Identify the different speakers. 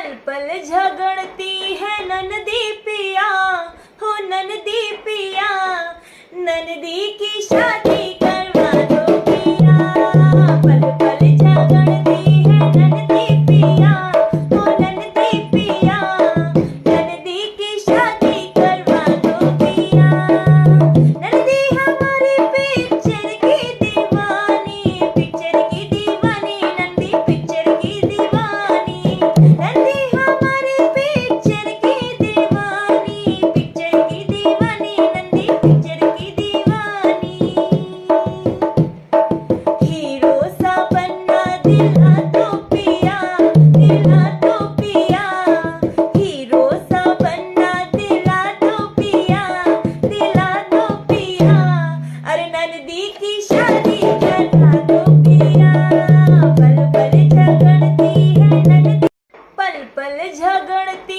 Speaker 1: पल पल झगड़ती है ननदी पिया, हो ननदी पिया, ननदी की शादी करवा दो पिया। पल पल झगड़ती है ननदी पिया, हो ननदी पिया, ननदी की शादी करवा दो पिया। ननदी हमारी पिक्चर की दीवानी, पिक्चर की दीवानी, नंदी पिक्चर की दीवानी। नंदी हमारी पिक्चर की दीवानी, पिक्चर की दीवानी, नंदी पिक्चर की दीवानी। हीरो सा बनना दिला तो पिया, दिला तो पिया, हीरो सा बनना दिला तो पिया, दिला तो पिया। अरे नंदी की शादी करा दो पिया। पल पल झगड़ती है नंदी, पल पल झगड़ती